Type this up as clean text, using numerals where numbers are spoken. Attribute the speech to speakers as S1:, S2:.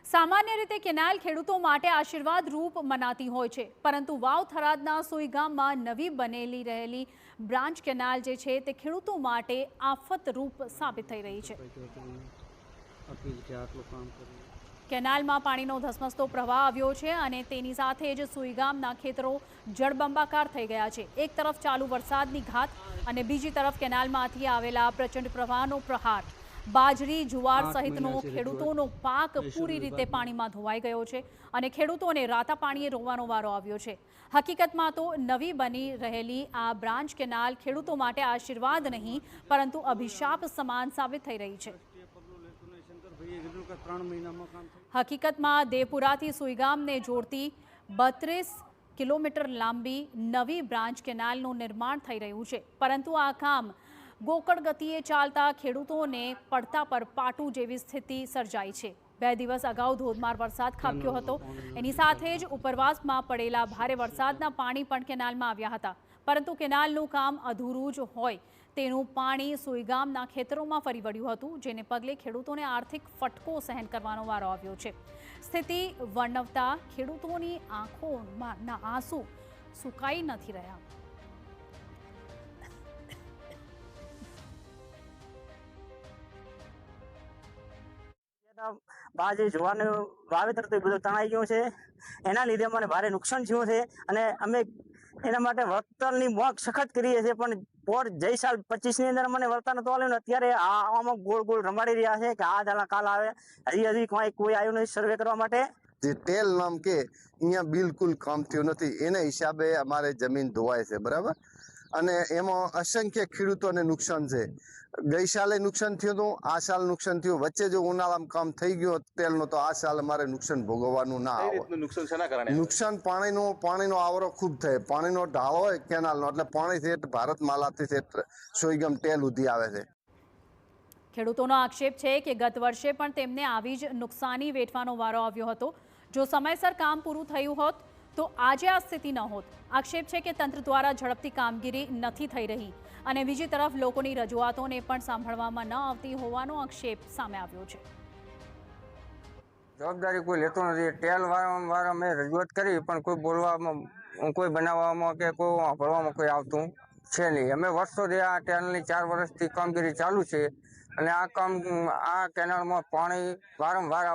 S1: સામાન્ય રીતે કેનાલ ખેડૂતો માટે આશીર્વાદ રૂપ મનાતી હોય છે, પરંતુ વાવ થરાદના સોઈ ગામમાં નવી બનેલી રહેલી બ્રાન્ચ કેનાલ જે છે તે ખેડૂતો માટે આફત રૂપ સાબિત થઈ રહી છે। કેનાલમાં પાણીનો ધસમસતો પ્રવાહ આવ્યો છે અને તેની સાથે જ સોઈ ગામના ખેતરો જળબંબાકાર થઈ ગયા છે। એક તરફ ચાલુ વરસાદની ઘાત અને બીજી તરફ કેનાલમાંથી આવેલા પ્રચંડ પ્રવાહનો પ્રહાર। બાજરી જુવાર સહિતનો ખેડૂતોનો પાક પૂરી રીતે પાણીમાં ધોવાઈ ગયો છે અને ખેડૂતોને રાતા પાણીએ રોવાનો વારો આવ્યો છે। હકીકતમાં તો નવી બની રહેલી આ બ્રાન્ચ કેનાલ ખેડૂતો માટે આશીર્વાદ નહીં પરંતુ અભિશાપ સમાન સાબિત થઈ રહી છે। હકીકતમાં દેવપુરાથી સુઈગામને જોડતી 32 કિલોમીટર લાંબી નવી બ્રાન્ચ કેનાલનું નિર્માણ થઈ રહ્યું છે, પરંતુ આ કામ ગોકળ ગતિએ ચાલતા ખેડૂતોને પડતા પર પાટું જેવી સ્થિતિ સર્જાઈ છે। 2 દિવસ અગાઉ ધોધમાર વરસાદ ખાબક્યો હતો। એની સાથે જ ઉપરવાસમાં પડેલા ભારે વરસાદના પાણી પણ કેનાલમાં આવ્યા હતા, પરંતુ કેનાલનું કામ અધૂરું જ હોય તેનું પાણી સુઈગામના ખેતરોમાં ફરી વળ્યું હતું, જેને પગલે ખેડૂતોને આર્થિક ફટકો સહન કરવાનો વારો આવ્યો છે। સ્થિતિ વર્ણવતા ખેડૂતોની આંખોના આંસુ સુકાઈ નથી રહ્યા।
S2: બાજરી જુવારનું વાવેતર તો બધું તણાઈ ગયું છે। એના લીધે મને ભારે નુકસાન થયું છે અને અમે એના માટે વળતરની મોક સખત કરીએ છીએ, પણ પોર જઈ સાલ 25ની અંદર મને વળતર નતું આવ્યું ને અત્યારે આમાં ગોળ ગોળ રમાડી રહ્યા છે કે આ દાલા કાલ આવે। હજી કોઈ આવ્યું નથી સર્વે કરવા માટે।
S3: જે ટેલ નામ કે અહીંયા બિલકુલ કામ થયું નથી, એના હિસાબે અમારે જમીન ધોવાય છે, બરાબર। અને એમાં અસંખ્ય ખેડૂતોને નુકસાન છે। ગઈ સાલે નુકસાન થયું હતું, આ સાલ નુકસાન થયું। વચ્ચે જો ઉનાળામાં કામ થઈ ગયું તેલનો તો આ સાલ અમારે નુકસાન ભોગવવાનું ના આવે।
S4: નુકસાન શેના કારણે?
S3: નુકસાન પાણીનો આવરો ખૂબ થાય। પાણીનો ઢાળ હોય કેનાલનો એટલે પાણી છે ભારત માલાથી છે સોઈગામ ટેલ સુધી આવે છે।
S1: ખેડૂતોનો આક્ષેપ છે કે ગત વર્ષે પણ તેમને આવી જ નુકસાની વેઠવાનો વારો આવ્યો હતો। જો સમયસર કામ પૂરું થયું હોત તો આજે આ સ્થિતિ ન હોત। આક્ષેપ છે કે તંત્ર દ્વારા ઝડપથી કામગીરી નથી થઈ રહી અને બીજી તરફ લોકોની રજૂઆતોને પણ સાંભળવામાં ન આવતી હોવાનો આક્ષેપ સામે આવ્યો છે।
S5: જવાબદારી કોઈ લેતો નથી। ટેલ વારંવાર અમે રજૂઆત કરી પણ કોઈ બોલવામાં, કોઈ બનાવવામાં કે કોઈ ભરવામાં કોઈ આવતું છે નહીં। અમે વર્ષોથી આ ટેલની 4 વર્ષથી કામગીરી ચાલુ છે અને આ કેનાલમાં પાણી વારંવાર